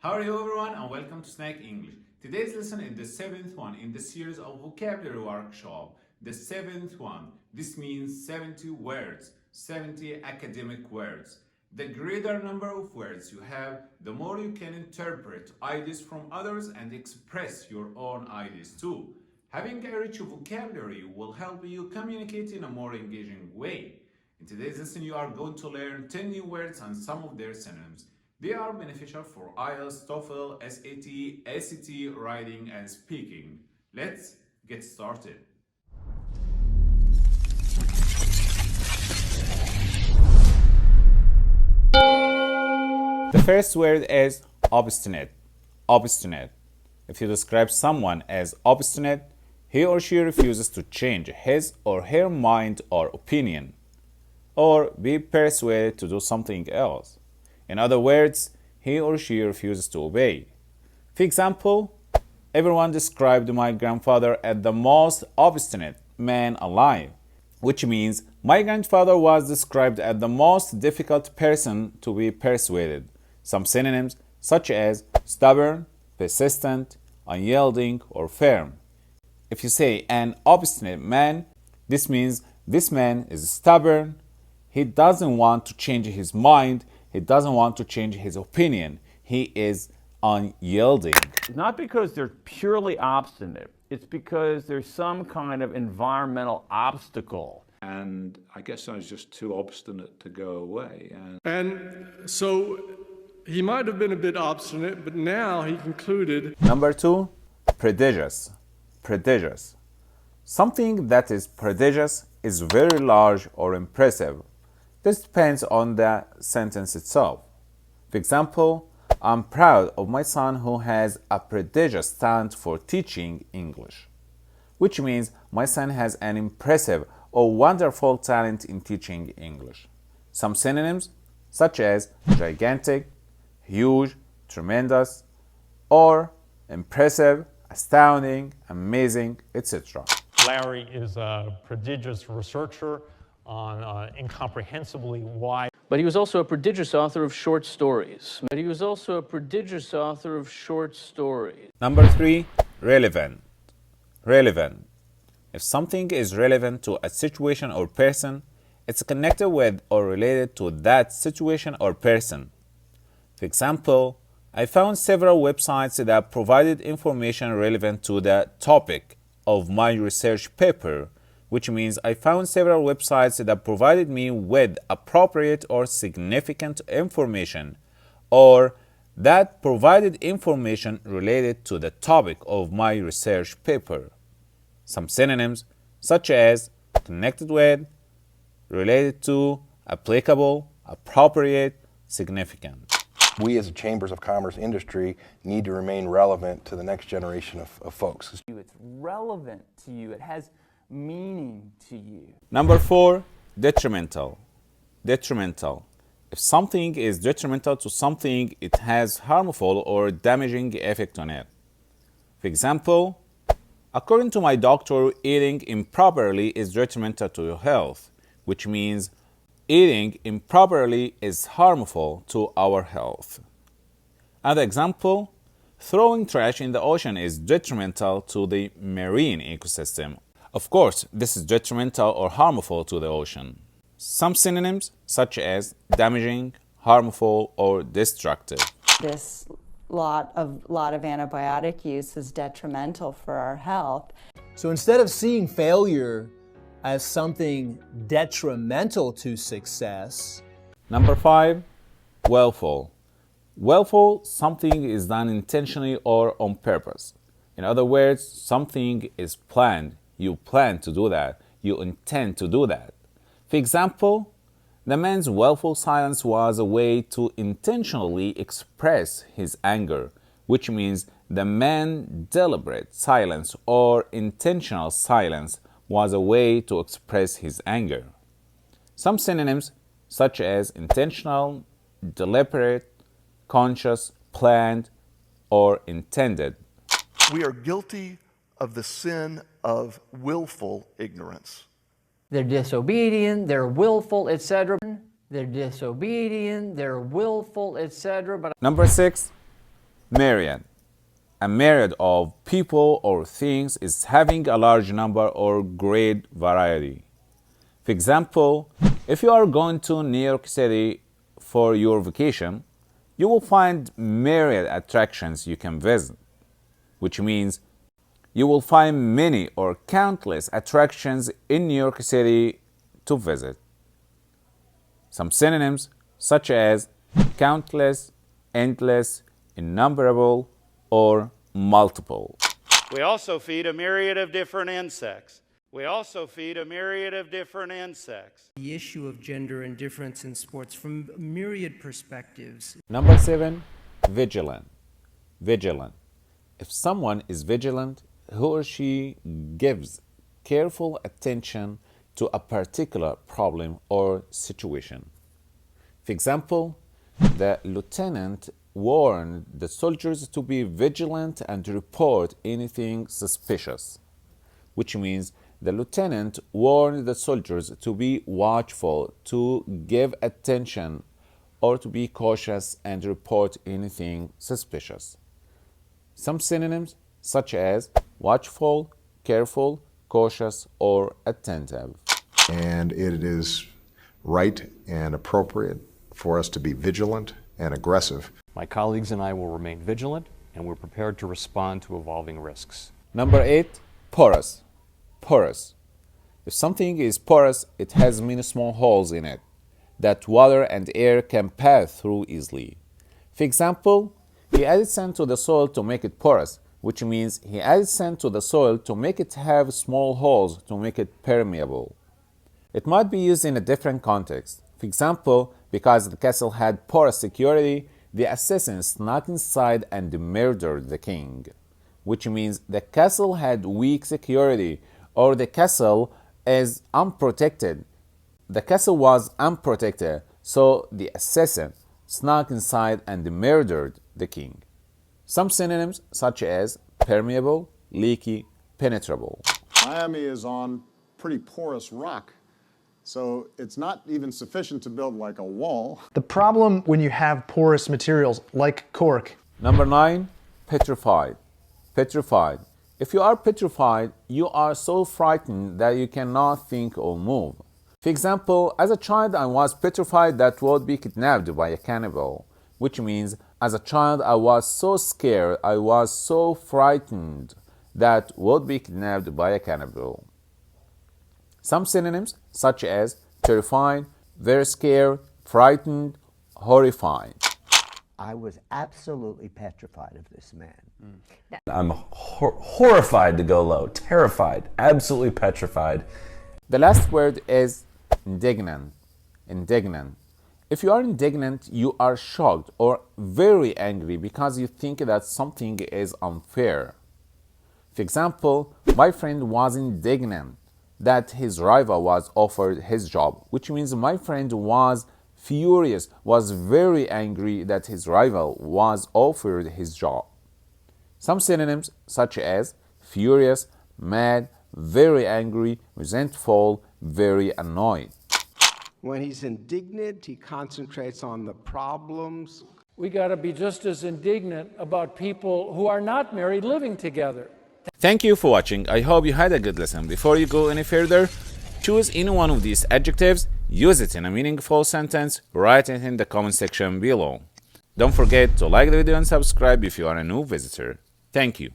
How are you everyone and welcome to Snack English. Today's lesson is the seventh one in the series of vocabulary workshop. The seventh one. This means 70 words, 70 academic words. The greater number of words you have, the more you can interpret ideas from others and express your own ideas too. Having a rich vocabulary will help you communicate in a more engaging way. In today's lesson, you are going to learn 10 new words and some of their synonyms. They are beneficial for IELTS, TOEFL, SAT, ACT, writing, and speaking. Let's get started. The first word is obstinate. Obstinate. If you describe someone as obstinate, he or she refuses to change his or her mind or opinion, or be persuaded to do something else. In other words, he or she refuses to obey. For example, everyone described my grandfather as the most obstinate man alive, which means my grandfather was described as the most difficult person to be persuaded. Some synonyms such as stubborn, persistent, unyielding, or firm. If you say an obstinate man, this means this man is stubborn, he doesn't want to change his mind, he doesn't want to change his opinion. He is unyielding. Not because they're purely obstinate. It's because there's some kind of environmental obstacle. And I guess I was just too obstinate to go away. And so he might have been a bit obstinate, but now he concluded. Number 2, prodigious. Prodigious. Something that is prodigious is very large or impressive. This depends on the sentence itself. For example, I'm proud of my son who has a prodigious talent for teaching English, which means my son has an impressive or wonderful talent in teaching English. Some synonyms such as gigantic, huge, tremendous, or impressive, astounding, amazing, etc. Larry is a prodigious researcher on incomprehensibly wide. But he was also a prodigious author of short stories. Number 3, relevant. Relevant. If something is relevant to a situation or person, it's connected with or related to that situation or person. For example, I found several websites that provided information relevant to the topic of my research paper, which means I found several websites that provided me with appropriate or significant information, or that provided information related to the topic of my research paper. Some synonyms such as connected with, related to, applicable, appropriate, significant. We as a Chambers of Commerce industry need to remain relevant to the next generation of folks. It's relevant to you. It has meaning to you. Number 4, detrimental. Detrimental. If something is detrimental to something, it has harmful or damaging effect on it. For example, according to my doctor, eating improperly is detrimental to your health, which means eating improperly is harmful to our health. Another example, throwing trash in the ocean is detrimental to the marine ecosystem. Of course, this is detrimental or harmful to the ocean. Some synonyms such as damaging, harmful, or destructive. This lot of antibiotic use is detrimental for our health. So instead of seeing failure as something detrimental to success. Number 5, willful. Willful, something is done intentionally or on purpose. In other words, something is planned. You plan to do that. You intend to do that. For example, the man's willful silence was a way to intentionally express his anger, which means the man's deliberate silence or intentional silence was a way to express his anger. Some synonyms such as intentional, deliberate, conscious, planned, or intended. We are guilty of the sin of willful ignorance. They're disobedient, they're willful, etc. They're disobedient, they're willful, etc. Number 6, Myriad. A myriad of people or things is having a large number or great variety. For example, if you are going to New York City for your vacation, you will find myriad attractions you can visit, which means you will find many or countless attractions in New York City to visit. Some synonyms such as countless, endless, innumerable, or multiple. We also feed a myriad of different insects. The issue of gender and difference in sports from myriad perspectives. Number 7, vigilant. Vigilant. If someone is vigilant, he or she gives careful attention to a particular problem or situation. For example, the lieutenant warned the soldiers to be vigilant and report anything suspicious, which means the lieutenant warned the soldiers to be watchful, to give attention, or to be cautious and report anything suspicious. Some synonyms such as watchful, careful, cautious, or attentive. And it is right and appropriate for us to be vigilant and aggressive. My colleagues and I will remain vigilant, and we're prepared to respond to evolving risks. Number 8, porous. Porous. If something is porous, it has many small holes in it that water and air can pass through easily. For example, he added sand to the soil to make it porous, which means he added sand to the soil to make it have small holes to make it permeable. It might be used in a different context. For example, because the castle had porous security, the assassins snuck inside and murdered the king, which means the castle had weak security, or the castle is unprotected. The castle was unprotected, so the assassin snuck inside and murdered the king. Some synonyms such as permeable, leaky, penetrable. Miami is on pretty porous rock, so it's not even sufficient to build like a wall. The problem when you have porous materials like cork. Number 9, petrified. Petrified. If you are petrified, you are so frightened that you cannot think or move. For example, as a child, I was petrified that I would be kidnapped by a cannibal, which means as a child, I was so scared, I was so frightened that I would be kidnapped by a cannibal. Some synonyms such as terrified, very scared, frightened, horrified. I was absolutely petrified of this man. I'm horrified to go low, terrified, absolutely petrified. The last word is indignant. Indignant. If you are indignant, you are shocked or very angry because you think that something is unfair. For example, my friend was indignant that his rival was offered his job, which means my friend was furious, was very angry that his rival was offered his job. Some synonyms such as furious, mad, very angry, resentful, very annoyed. When he's indignant, he concentrates on the problems. We got to be just as indignant about people who are not married living together. Thank you for watching. I hope you had a good lesson. Before you go any further, choose any one of these adjectives, use it in a meaningful sentence, write it in the comment section below. Don't forget to like the video and subscribe if you are a new visitor. Thank you.